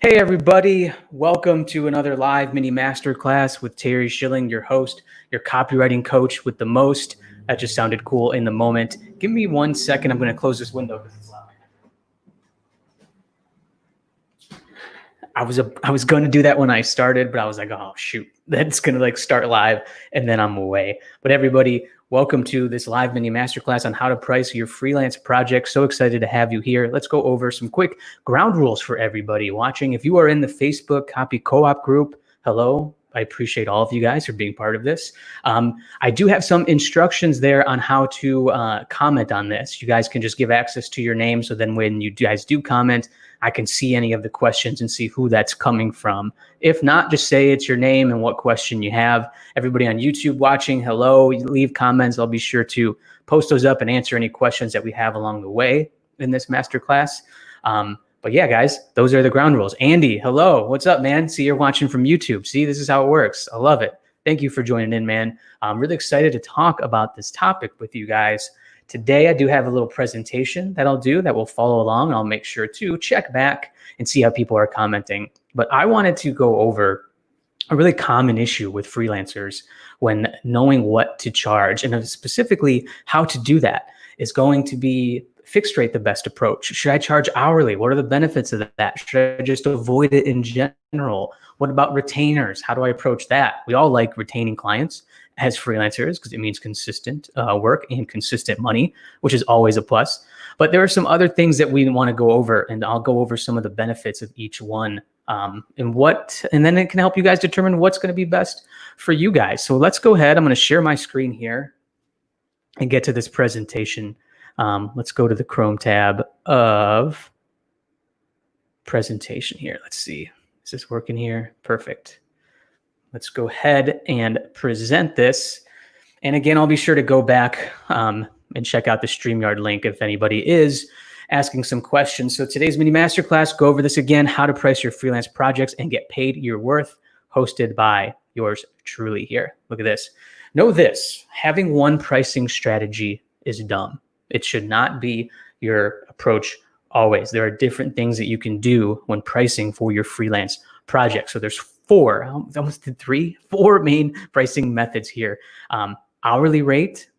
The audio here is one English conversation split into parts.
Hey everybody, welcome to another live mini masterclass with Terry Schilling, your host, your copywriting coach with the most. That just sounded cool in the moment. Give me 1 second. I'm going to close this window because it's loud. I was going to do that when I started, but I was like, oh shoot, that's going to start live and then I'm away. But everybody, welcome to this live mini masterclass on how to price your freelance project. So excited to have you here. Let's go over some quick ground rules for everybody watching. If you are in the Facebook Copy Co-op group, hello. I appreciate all of you guys for being part of this. I do have some instructions there on how to comment on this. You guys can just give access to your name. So then when you guys do comment, I can see any of the questions and see who that's coming from. If not, just say it's your name and what question you have. Everybody on YouTube watching, hello, leave comments. I'll be sure to post those up and answer any questions that we have along the way in this masterclass. But yeah, guys, those are the ground rules. Andy, hello. What's up, man? See, you're watching from YouTube. See, this is how it works. I love it. Thank you for joining in, man. I'm really excited to talk about this topic with you guys. Today, I do have a little presentation that I'll do that will follow along. I'll make sure to check back and see how people are commenting. But I wanted to go over a really common issue with freelancers when knowing what to charge, and specifically how to do that is going to be fixed rate the best approach? Should I charge hourly? What are the benefits of that? Should I just avoid it in general? What about retainers? How do I approach that? We all like retaining clients as freelancers because it means consistent work and consistent money, which is always a plus. But there are some other things that we want to go over, and I'll go over some of the benefits of each one and then it can help you guys determine what's going to be best for you guys. So let's go ahead. I'm going to share my screen here and get to this presentation. Let's go to the Chrome tab of presentation here. Let's see. Is this working here? Perfect. Let's go ahead and present this. And again, I'll be sure to go back and check out the StreamYard link if anybody is asking some questions. So today's mini masterclass, go over this again, how to price your freelance projects and get paid your worth, hosted by yours truly here. Look at this. Know this, having one pricing strategy is dumb. It should not be your approach always. There are different things that you can do when pricing for your freelance project. So there's four main pricing methods here. Hourly rate,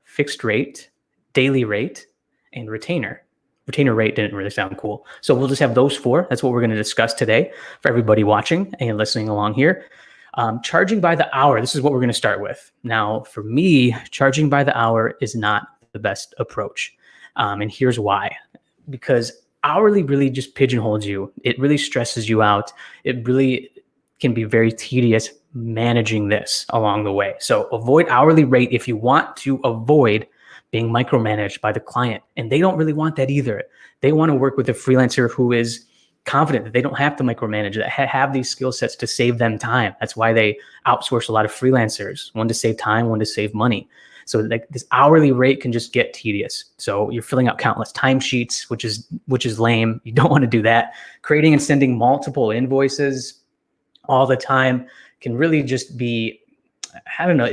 fixed rate, daily rate, and retainer. Retainer rate didn't really sound cool. So we'll just have those four. That's what we're going to discuss today for everybody watching and listening along here. Charging by the hour, this is what we're going to start with. Now, for me, charging by the hour is not the best approach. And here's why. Because hourly really just pigeonholes you. It really stresses you out. It really can be very tedious managing this along the way. So avoid hourly rate if you want to avoid being micromanaged by the client. And they don't really want that either. They want to work with a freelancer who is confident that they don't have to micromanage, that have these skill sets to save them time. That's why they outsource a lot of freelancers, one to save time, one to save money. So like this hourly rate can just get tedious. So you're filling out countless timesheets, which is lame. You don't want to do that. Creating and sending multiple invoices all the time can really just be, I don't know.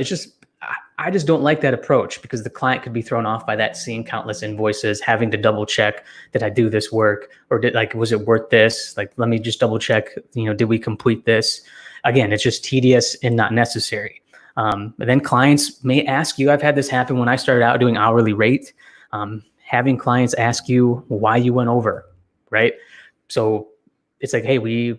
I just don't like that approach because the client could be thrown off by that, seeing countless invoices, having to double check, did I do this work, or was it worth this? Let me just double check, did we complete this? Again, it's just tedious and not necessary. But then clients may ask you, I've had this happen when I started out doing hourly rate, having clients ask you why you went over, right? So it's like, hey, we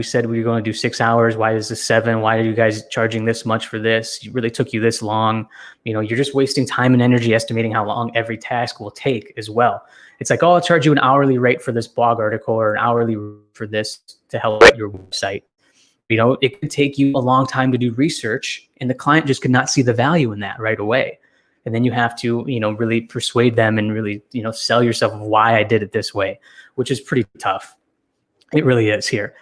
said we were going to do 6 hours. Why is this 7? Why are you guys charging this much for this? It really took you this long. You're just wasting time and energy estimating how long every task will take as well. It's like, oh, I'll charge you an hourly rate for this blog article or an hourly for this to help your website. It could take you a long time to do research and the client just could not see the value in that right away. And then you have to, really persuade them and really, sell yourself of why I did it this way, which is pretty tough. It really is here.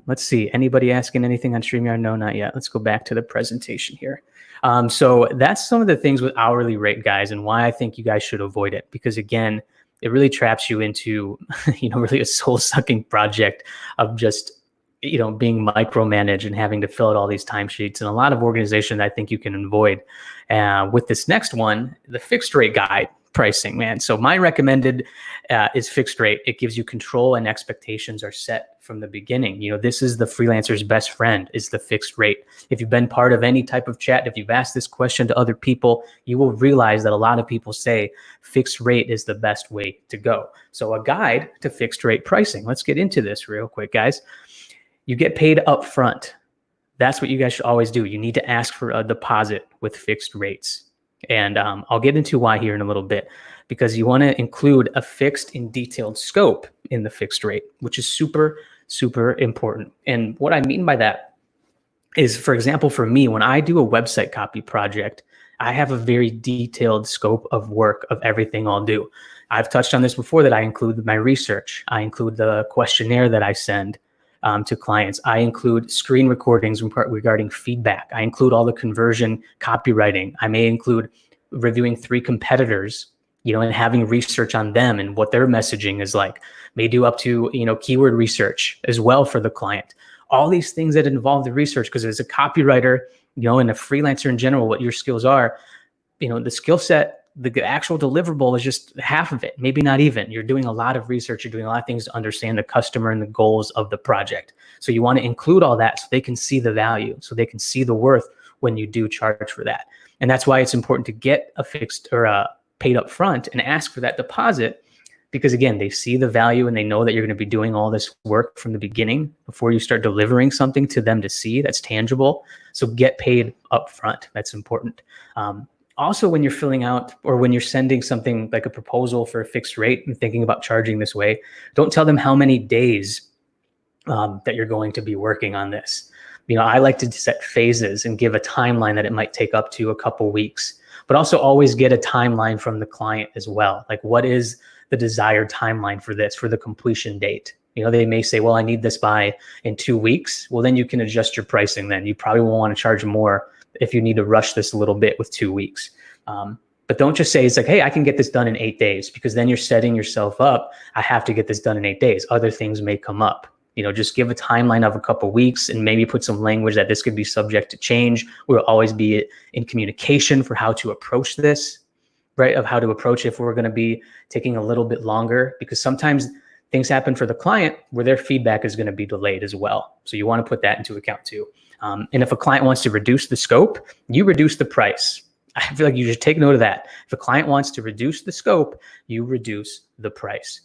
Let's see. Anybody asking anything on StreamYard? No, not yet. Let's go back to the presentation here. So that's some of the things with hourly rate, guys, and why I think you guys should avoid it. Because again, it really traps you into, really a soul-sucking project of just, being micromanaged and having to fill out all these timesheets, and a lot of organization I think you can avoid. With this next one, the fixed rate guide, pricing, man. So my recommended is fixed rate. It gives you control and expectations are set from the beginning. This is the freelancer's best friend, is the fixed rate. If you've been part of any type of chat, if you've asked this question to other people, you will realize that a lot of people say fixed rate is the best way to go. So a guide to fixed rate pricing. Let's get into this real quick, guys. You get paid up front. That's what you guys should always do. You need to ask for a deposit with fixed rates. And I'll get into why here in a little bit, because you want to include a fixed and detailed scope in the fixed rate, which is super, super important. And what I mean by that is, for example, for me, when I do a website copy project, I have a very detailed scope of work of everything I'll do. I've touched on this before, that I include my research. I include the questionnaire that I send to clients. I include screen recordings regarding feedback. I include all the conversion copywriting. I may include reviewing 3 competitors, and having research on them and what their messaging is like. May do up to, keyword research as well for the client. All these things that involve the research, because as a copywriter, and a freelancer in general, what your skills are, the skill set, the actual deliverable is just half of it, maybe not even. You're doing a lot of research. You're doing a lot of things to understand the customer and the goals of the project. So you want to include all that so they can see the value, so they can see the worth when you do charge for that. And that's why it's important to get a fixed or a paid up front and ask for that deposit, because again, they see the value and they know that you're going to be doing all this work from the beginning before you start delivering something to them to see that's tangible. So get paid up front. That's important. Also, when you're filling out or when you're sending something like a proposal for a fixed rate and thinking about charging this way, don't tell them how many days that you're going to be working on this. I like to set phases and give a timeline that it might take up to a couple weeks, but also always get a timeline from the client as well. Like, what is the desired timeline for this, for the completion date? They may say, well, I need this in 2 weeks. Well, then you can adjust your pricing. Then you probably won't want to charge more if you need to rush this a little bit with 2 weeks. But don't just say, it's like, hey, I can get this done in 8 days, because then you're setting yourself up. I have to get this done in 8 days. Other things may come up. Just give a timeline of a couple weeks and maybe put some language that this could be subject to change. We'll always be in communication for how to approach this, right? Of how to approach if we're going to be taking a little bit longer, because sometimes things happen for the client where their feedback is going to be delayed as well. So you want to put that into account too. And if a client wants to reduce the scope, you reduce the price. I feel like you should take note of that. If a client wants to reduce the scope, you reduce the price.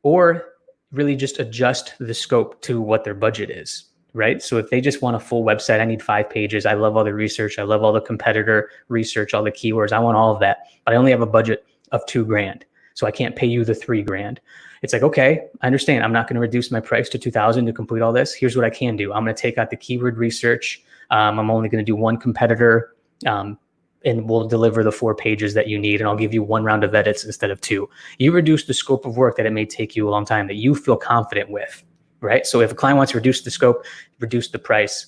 Or really just adjust the scope to what their budget is, right? So if they just want a full website, I need 5 pages. I love all the research. I love all the competitor research, all the keywords. I want all of that, but I only have a budget of $2,000. So I can't pay you the $3,000. It's like, okay, I understand. I'm not going to reduce my price to $2,000 to complete all this. Here's what I can do. I'm going to take out the keyword research. I'm only going to do 1 competitor, and we'll deliver the 4 pages that you need. And I'll give you 1 round of edits instead of 2. You reduce the scope of work that it may take you a long time that you feel confident with, right? So if a client wants to reduce the scope, reduce the price,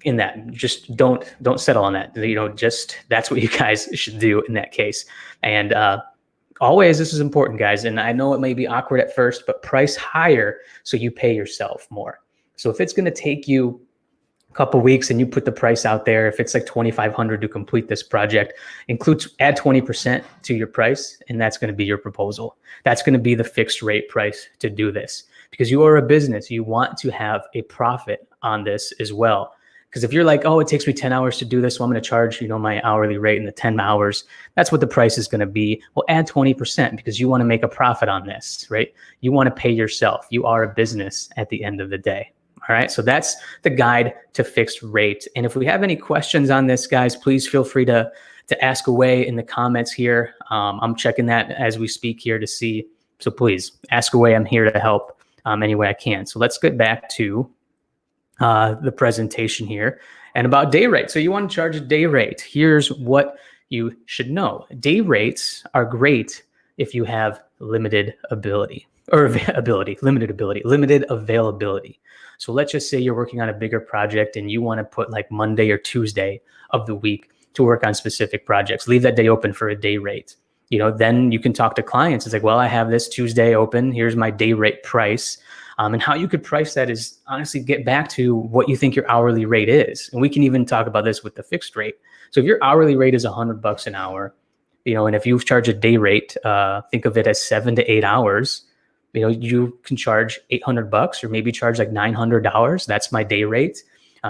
in that, just don't settle on that. Just that's what you guys should do in that case. And, always, this is important, guys, and I know it may be awkward at first, but price higher so you pay yourself more. So if it's going to take you a couple weeks and you put the price out there, if it's like $2,500 to complete this project, add 20% to your price, and that's going to be your proposal. That's going to be the fixed rate price to do this, because you are a business. You want to have a profit on this as well. Because if you're like, oh, it takes me 10 hours to do this, so I'm going to charge, my hourly rate in the 10 hours, that's what the price is going to be. Well, add 20% because you want to make a profit on this, right? You want to pay yourself. You are a business at the end of the day. All right. So that's the guide to fixed rate. And if we have any questions on this, guys, please feel free to ask away in the comments here. I'm checking that as we speak here to see. So please ask away. I'm here to help any way I can. So let's get back to the presentation here and about day rate. So you want to charge a day rate. Here's what you should know. Day rates are great if you have limited availability. So let's just say you're working on a bigger project and you want to put like Monday or Tuesday of the week to work on specific projects. Leave that day open for a day rate. Then you can talk to clients. It's like, well, I have this Tuesday open. Here's my day rate price. And how you could price that is honestly get back to what you think your hourly rate is. And we can even talk about this with the fixed rate. So if your hourly rate is $100 an hour, And if you charge a day rate, think of it as 7 to 8 hours. You can charge $800 or maybe charge like $900. That's my day rate,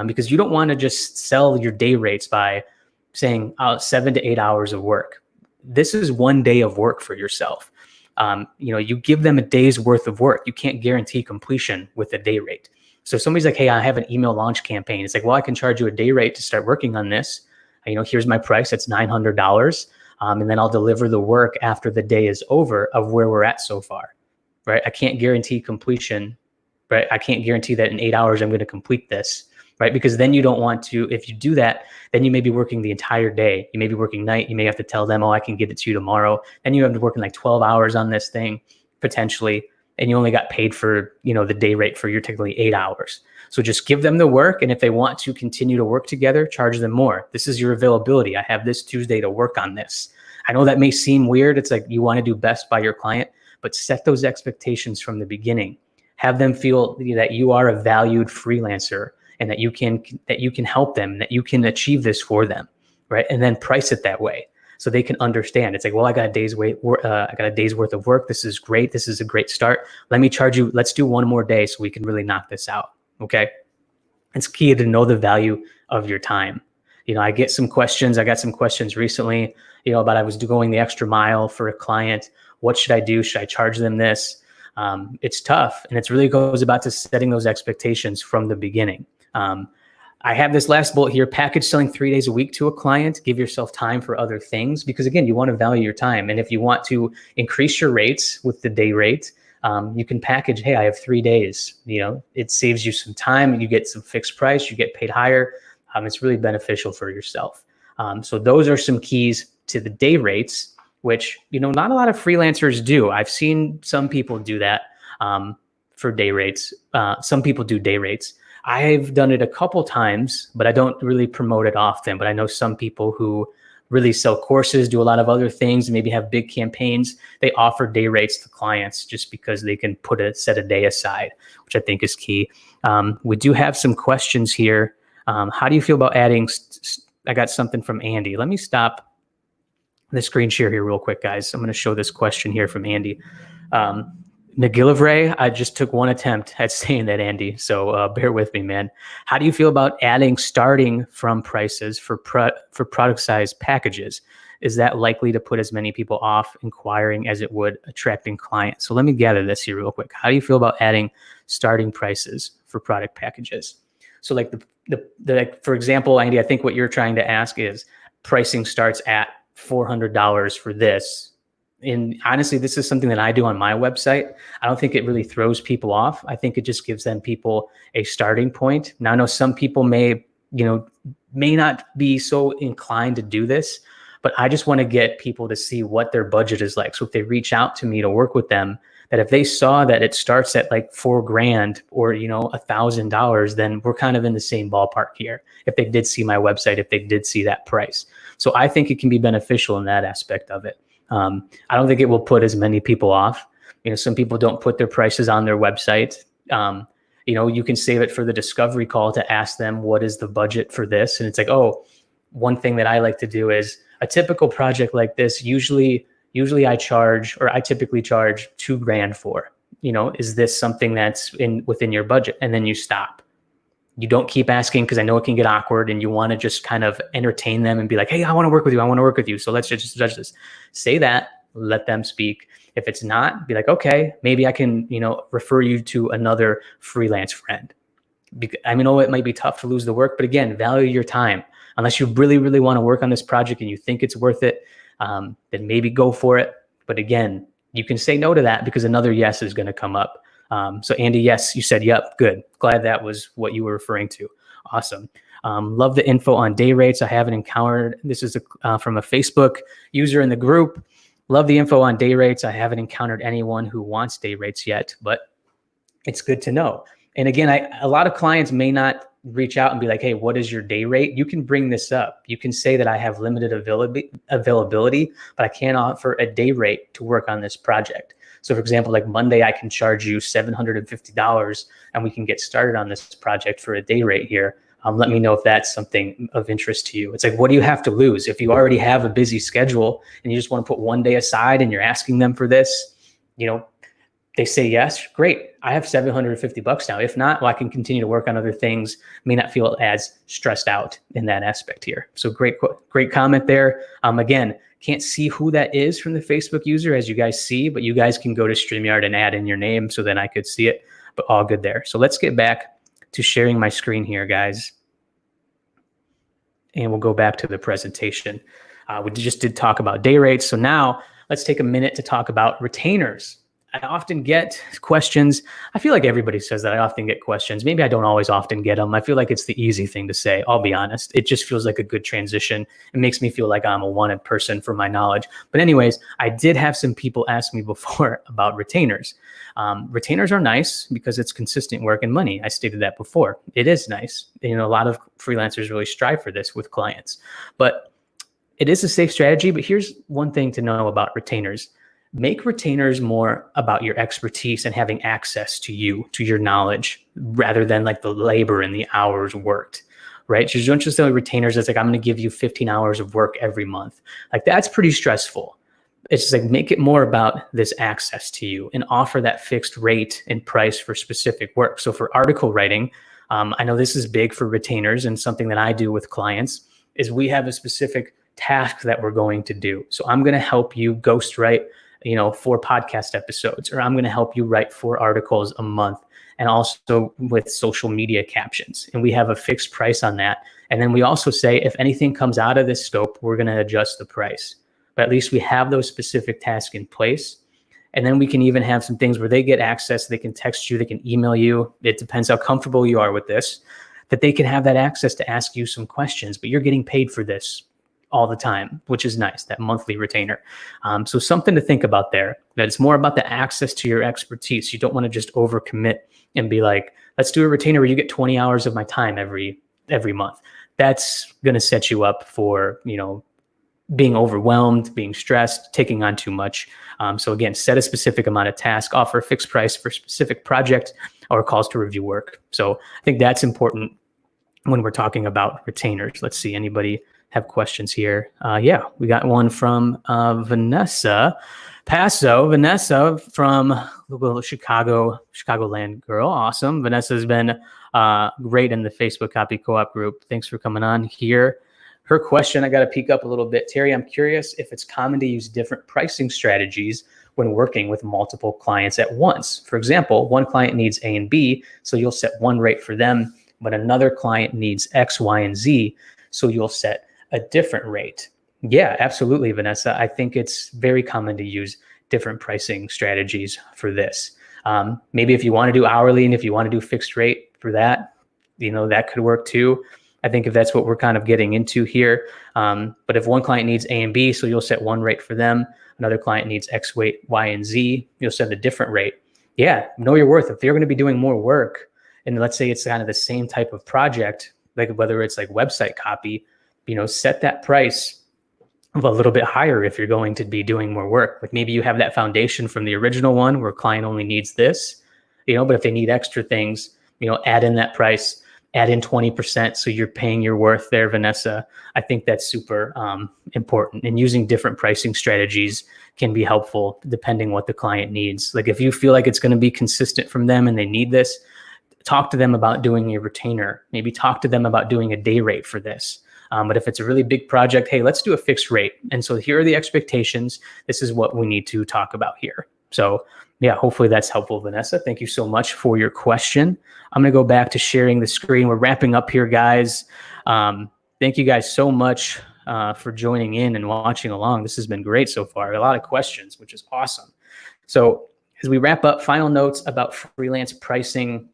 because you don't want to just sell your day rates by saying 7 to 8 hours of work. This is one day of work for yourself. You give them a day's worth of work. You can't guarantee completion with a day rate. So if somebody's like, hey, I have an email launch campaign. It's like, well, I can charge you a day rate to start working on this. Here's my price. It's $900. And then I'll deliver the work after the day is over of where we're at so far, right? I can't guarantee completion, right? I can't guarantee that in 8 hours I'm going to complete this, right? Because then you don't want to, if you do that, then you may be working the entire day. You may be working night. You may have to tell them, oh, I can get it to you tomorrow. Then you have to work like 12 hours on this thing potentially, and you only got paid for, the day rate for your technically 8 hours. So just give them the work. And if they want to continue to work together, charge them more. This is your availability. I have this Tuesday to work on this. I know that may seem weird. It's like you want to do best by your client, but set those expectations from the beginning. Have them feel that you are a valued freelancer and that you can help them, that you can achieve this for them, right? And then price it that way so they can understand. It's like, well, I got a day's worth of work. This is great. This is a great start. Let me charge you. Let's do one more day so we can really knock this out. Okay. It's key to know the value of your time. I get some questions. I got some questions recently, about I was going the extra mile for a client. What should I do? Should I charge them this? It's tough. And it really goes about to setting those expectations from the beginning. I have this last bullet here, package selling 3 days a week to a client. Give yourself time for other things because, again, you want to value your time. And if you want to increase your rates with the day rate, you can package, hey, I have 3 days. It saves you some time. You get some fixed price. You get paid higher. It's really beneficial for yourself. So those are some keys to the day rates, which, not a lot of freelancers do. I've seen some people do that for day rates. Some people do day rates. I've done it a couple times, but I don't really promote it often. But I know some people who really sell courses, do a lot of other things, maybe have big campaigns. They offer day rates to clients just because they can set a day aside, which I think is key. We do have some questions here. How do you feel about adding? I got something from Andy. Let me stop the screen share here real quick, guys. I'm going to show this question here from Andy. McGillivray, I just took one attempt at saying that, Andy. So bear with me, man. How do you feel about adding starting from prices for product size packages? Is that likely to put as many people off inquiring as it would attracting clients? So let me gather this here real quick. How do you feel about adding starting prices for product packages? So like for example, Andy, I think what you're trying to ask is pricing starts at $400 for this. And honestly, this is something that I do on my website. I don't think it really throws people off. I think it just gives them people a starting point. Now, I know some people may not be so inclined to do this, but I just want to get people to see what their budget is like. So if they reach out to me to work with them, that if they saw that it starts at like $4,000 or, $1,000, then we're kind of in the same ballpark here. If they did see my website, if they did see that price. So I think it can be beneficial in that aspect of it. I don't think it will put as many people off. Some people don't put their prices on their website. You can save it for the discovery call to ask them, what is the budget for this? And it's like, oh, one thing that I like to do is a typical project like this. Usually I typically charge $2,000 for, is this something that's within your budget? And then you stop. You don't keep asking because I know it can get awkward and you want to just kind of entertain them and be like, hey, I want to work with you. I want to work with you. So let's just judge this. Say that, let them speak. If it's not, be like, okay, maybe I can, refer you to another freelance friend. I know it might be tough to lose the work, but again, value your time. Unless you really, really want to work on this project and you think it's worth it, then maybe go for it. But again, you can say no to that because another yes is going to come up. So Andy, yes, you said, yep, good. Glad that was what you were referring to. Awesome. Love the info on day rates. I haven't encountered, this is from a Facebook user in the group. Love the info on day rates. I haven't encountered anyone who wants day rates yet, but it's good to know. And again, a lot of clients may not reach out and be like, hey, what is your day rate? You can bring this up. You can say that I have limited availability, but I can't offer a day rate to work on this project. So for example, like Monday, I can charge you $750 and we can get started on this project for a day rate here. Let me know if that's something of interest to you. It's like, what do you have to lose? If you already have a busy schedule and you just want to put one day aside and you're asking them for this, they say yes, great. I have $750 now. If not, well, I can continue to work on other things. May not feel as stressed out in that aspect here. So great comment there. Again, can't see who that is from the Facebook user, as you guys see, but you guys can go to StreamYard and add in your name so then I could see it, but all good there. So let's get back to sharing my screen here, guys. And we'll go back to the presentation. We just did talk about day rates. So now let's take a minute to talk about retainers. I often get questions. I feel like everybody says that I often get questions. Maybe I don't always often get them. I feel like it's the easy thing to say. I'll be honest. It just feels like a good transition. It makes me feel like I'm a wanted person for my knowledge. But anyways, I did have some people ask me before about retainers. Retainers are nice because it's consistent work and money. I stated that before. It is nice. A lot of freelancers really strive for this with clients. But it is a safe strategy. But here's one thing to know about retainers. Make retainers more about your expertise and having access to you, to your knowledge, rather than like the labor and the hours worked, right? So you don't just say retainers as like, I'm going to give you 15 hours of work every month. Like that's pretty stressful. It's just like, make it more about this access to you and offer that fixed rate and price for specific work. So for article writing, I know this is big for retainers, and something that I do with clients is we have a specific task that we're going to do. So I'm going to help you ghostwrite 4 podcast episodes, or I'm going to help you write 4 articles a month, and also with social media captions. And we have a fixed price on that. And then we also say, if anything comes out of this scope, we're going to adjust the price. But at least we have those specific tasks in place. And then we can even have some things where they get access. They can text you, they can email you. It depends how comfortable you are with this, that they can have that access to ask you some questions, but you're getting paid for this all the time, which is nice, that monthly retainer. So something to think about there, that it's more about the access to your expertise. You don't want to just overcommit and be like, let's do a retainer where you get 20 hours of my time every month. That's going to set you up for, being overwhelmed, being stressed, taking on too much. So again, set a specific amount of task, offer a fixed price for a specific project or calls to review work. So I think that's important when we're talking about retainers. Let's see, anybody have questions here? Yeah, we got one from Vanessa Passo. Vanessa from Chicagoland girl. Awesome. Vanessa's been great in the Facebook Copy Co-op group. Thanks for coming on here. Her question, I got to peek up a little bit. Terry, I'm curious if it's common to use different pricing strategies when working with multiple clients at once. For example, one client needs A and B, so you'll set one rate for them, but another client needs X, Y, and Z, so you'll set a different rate. Yeah, absolutely, Vanessa. I think it's very common to use different pricing strategies for this. Maybe if you want to do hourly and if you want to do fixed rate for that, that could work too. I think if that's what we're kind of getting into here. But if one client needs A and B, so you'll set one rate for them. Another client needs X, Y, and Z, you'll set a different rate. Yeah, know your worth. If you're going to be doing more work, and let's say it's kind of the same type of project, like whether it's like website copy, set that price a little bit higher if you're going to be doing more work. Like maybe you have that foundation from the original one where client only needs this, but if they need extra things, add in that price, add in 20%. So you're paying your worth there, Vanessa. I think that's super important. And using different pricing strategies can be helpful depending what the client needs. Like if you feel like it's going to be consistent from them and they need this, talk to them about doing a retainer. Maybe talk to them about doing a day rate for this. But if it's a really big project, hey, let's do a fixed rate. And so here are the expectations. This is what we need to talk about here. So yeah, hopefully that's helpful, Vanessa. Thank you so much for your question. I'm going to go back to sharing the screen. We're wrapping up here, guys. Thank you guys so much for joining in and watching along. This has been great so far. A lot of questions, which is awesome. So as we wrap up, final notes about freelance pricing.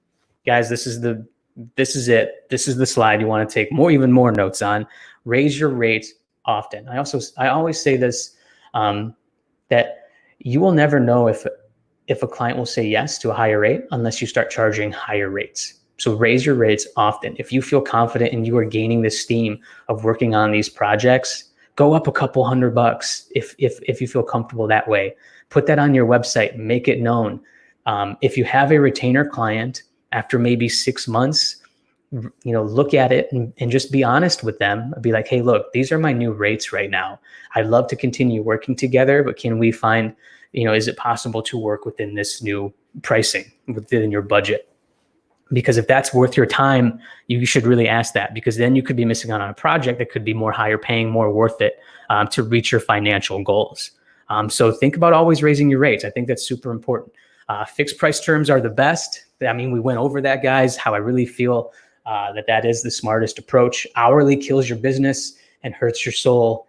Guys, this is it. This is the slide you want to take even more notes on. Raise your rates often. I always say this, that you will never know if a client will say yes to a higher rate unless you start charging higher rates. So raise your rates often. If you feel confident and you are gaining this steam of working on these projects, go up a couple $100 if you feel comfortable that way. Put that on your website, make it known. If you have a retainer client, after maybe 6 months, look at it and just be honest with them. Be like, hey, look, these are my new rates right now. I'd love to continue working together, but can we find, is it possible to work within this new pricing within your budget? Because if that's worth your time, you should really ask that, because then you could be missing out on a project that could be more higher paying, more worth it to reach your financial goals. So think about always raising your rates. I think that's super important. Fixed price terms are the best. I mean, we went over that, guys, how I really feel that is the smartest approach. Hourly kills your business and hurts your soul.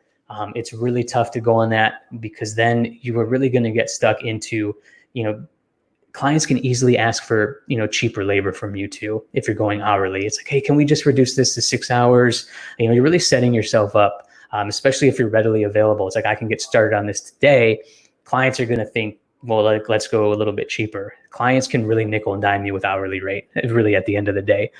It's really tough to go on that, because then you are really going to get stuck into, clients can easily ask for, cheaper labor from you too. If you're going hourly, it's like, hey, can we just reduce this to 6 hours? You're really setting yourself up, especially if you're readily available. It's like, I can get started on this today. Clients are going to think, well, let's go a little bit cheaper. Clients can really nickel and dime you with hourly rate, really, at the end of the day.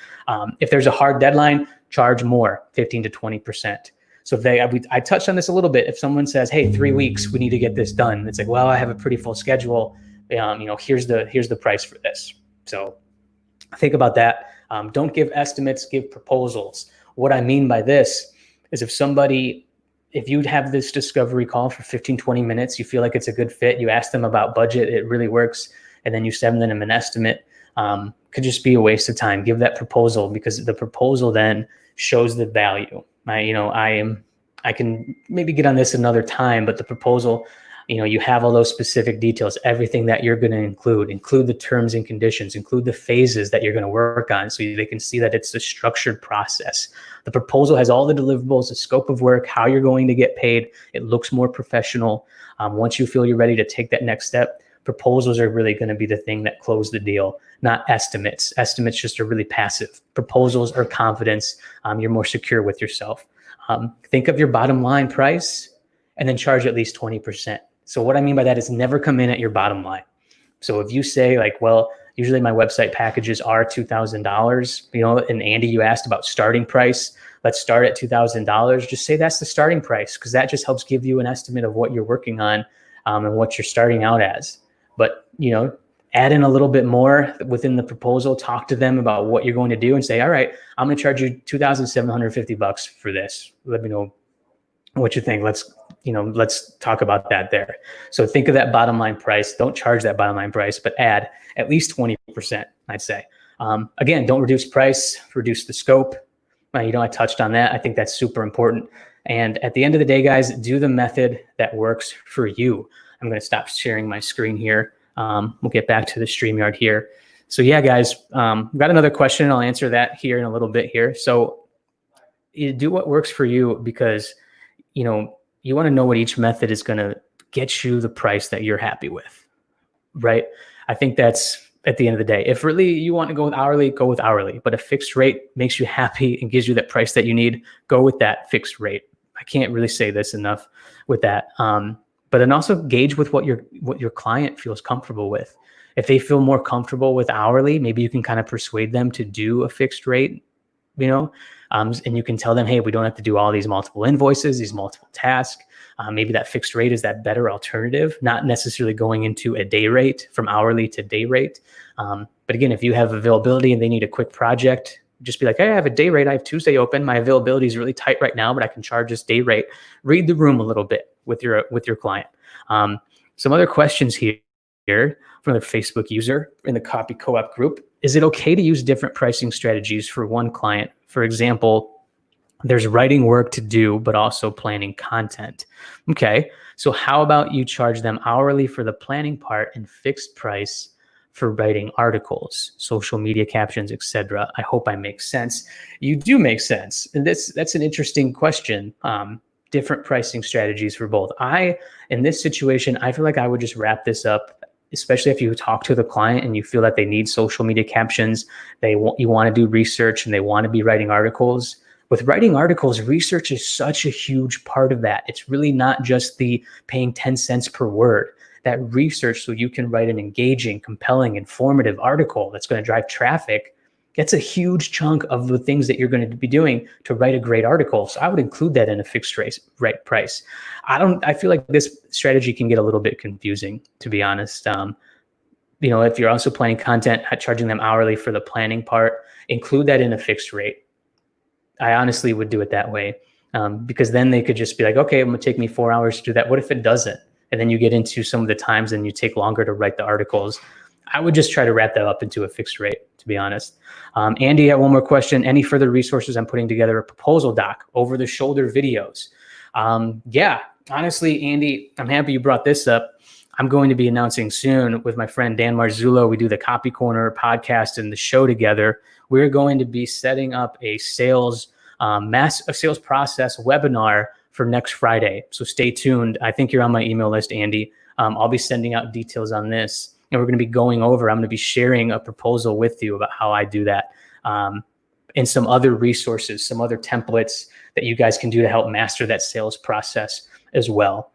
If there's a hard deadline, charge more, 15 to 20%. So if I touched on this a little bit. If someone says, hey, 3 weeks, we need to get this done. It's like, well, I have a pretty full schedule. Here's the price for this. So think about that. Don't give estimates, give proposals. What I mean by this is if you have this discovery call for 15, 20 minutes, you feel like it's a good fit, you ask them about budget, it really works, and then you send them an estimate, could just be a waste of time. Give that proposal, because the proposal then shows the value. I can maybe get on this another time, but the proposal, you have all those specific details, everything that you're going to include the terms and conditions, include the phases that you're going to work on, so they can see that it's a structured process. The proposal has all the deliverables, the scope of work, how you're going to get paid. It looks more professional. Once you feel you're ready to take that next step, proposals are really going to be the thing that close the deal, not estimates. Estimates just are really passive. Proposals are confidence. You're more secure with yourself. Think of your bottom line price and then charge at least 20%. So what I mean by that is never come in at your bottom line. So if you say like, well, usually my website packages are $2,000, and Andy, you asked about starting price. Let's start at $2,000. Just say that's the starting price, because that just helps give you an estimate of what you're working on and what you're starting out as. But, add in a little bit more within the proposal, talk to them about what you're going to do and say, all right, I'm going to charge you $2,750 for this. Let me know what you think. Let's talk about that there. So think of that bottom line price. Don't charge that bottom line price, but add at least 20%, I'd say. Again, don't reduce price, reduce the scope. I touched on that. I think that's super important. And at the end of the day, guys, do the method that works for you. I'm going to stop sharing my screen here. We'll get back to the StreamYard here. So yeah, guys, we've got another question. I'll answer that here in a little bit here. So you do what works for you, because, you want to know what each method is going to get you the price that you're happy with, right? I think that's at the end of the day. If really you want to go with hourly, go with hourly. But if fixed rate makes you happy and gives you that price that you need, go with that fixed rate. I can't really say this enough with that. But then also gauge with what your client feels comfortable with. If they feel more comfortable with hourly, maybe you can kind of persuade them to do a fixed rate, and you can tell them, hey, we don't have to do all these multiple invoices, these multiple tasks. Maybe that fixed rate is that better alternative, not necessarily going into a day rate from hourly to day rate. But again, if you have availability and they need a quick project, just be like, hey, I have a day rate. I have Tuesday open. My availability is really tight right now, but I can charge this day rate. Read the room a little bit with your client. Some other questions here from the Facebook user in the Copy Co-op group. Is it okay to use different pricing strategies for one client? For example, there's writing work to do, but also planning content. Okay, so how about you charge them hourly for the planning part and fixed price for writing articles, social media captions, etc. I hope I make sense. You do make sense. And that's an interesting question. Different pricing strategies for both. In this situation, I feel like I would just wrap this up, especially if you talk to the client and you feel that they need social media captions, you want to do research and they want to be writing articles. With writing articles, research is such a huge part of that. It's really not just the paying 10 cents per word. That research, so you can write an engaging, compelling, informative article that's going to drive traffic, that's a huge chunk of the things that you're going to be doing to write a great article. So I would include that in a fixed rate price. I feel like this strategy can get a little bit confusing, to be honest. If you're also planning content, charging them hourly for the planning part include that in a fixed rate. I honestly would do it that way, because then they could just be like, okay, it would take me 4 hours to do that. What if it doesn't? And then you get into some of the times and you take longer to write the articles. I would just try to wrap that up into a fixed rate, to be honest. Andy had one more question. Any further resources? I'm putting together a proposal doc, over the shoulder videos. Yeah, honestly, Andy, I'm happy you brought this up. I'm going to be announcing soon with my friend Dan Marzullo. We do the Copy Corner podcast and the show together. We're going to be setting up a sales process webinar for next Friday. So stay tuned. I think you're on my email list, Andy. I'll be sending out details on this, and we're going to be going over. I'm going to be sharing a proposal with you about how I do that, and some other resources, some other templates that you guys can do to help master that sales process as well.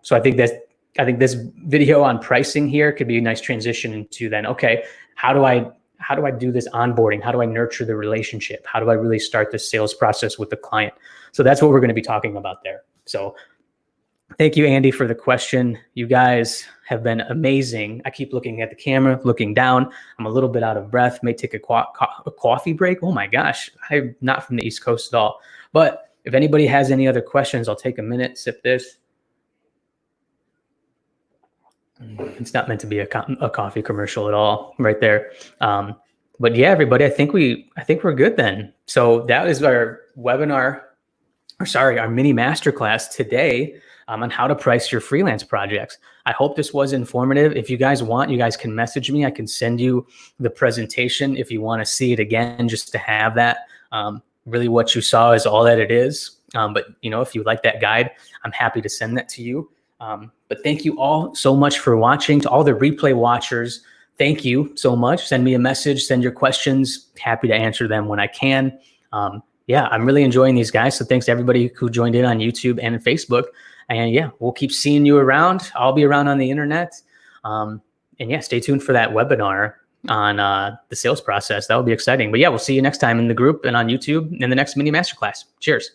So I think this video on pricing here could be a nice transition into then, okay, how do I do this onboarding? How do I nurture the relationship? How do I really start the sales process with the client? So that's what we're going to be talking about there. So thank you, Andy, for the question. You guys have been amazing. I keep looking at the camera, looking down. I'm a little bit out of breath. May take a coffee break. Oh my gosh, I'm not from the East Coast at all. But if anybody has any other questions, I'll take a minute, sip this. It's not meant to be a coffee commercial at all, right there. But yeah, everybody, I think we're good then. So that is our webinar, our mini masterclass today on how to price your freelance projects. I hope this was informative. If you guys want, you guys can message me. I can send you the presentation if you want to see it again, just to have that. Really, what you saw is all that it is. But if you like that guide, I'm happy to send that to you. But thank you all so much for watching. To all the replay watchers, thank you so much. Send me a message, send your questions. Happy to answer them when I can. Yeah, I'm really enjoying these guys. So thanks to everybody who joined in on YouTube and Facebook. And yeah, we'll keep seeing you around. I'll be around on the internet. And yeah, stay tuned for that webinar on the sales process. That will be exciting. But yeah, we'll see you next time in the group and on YouTube in the next mini masterclass. Cheers.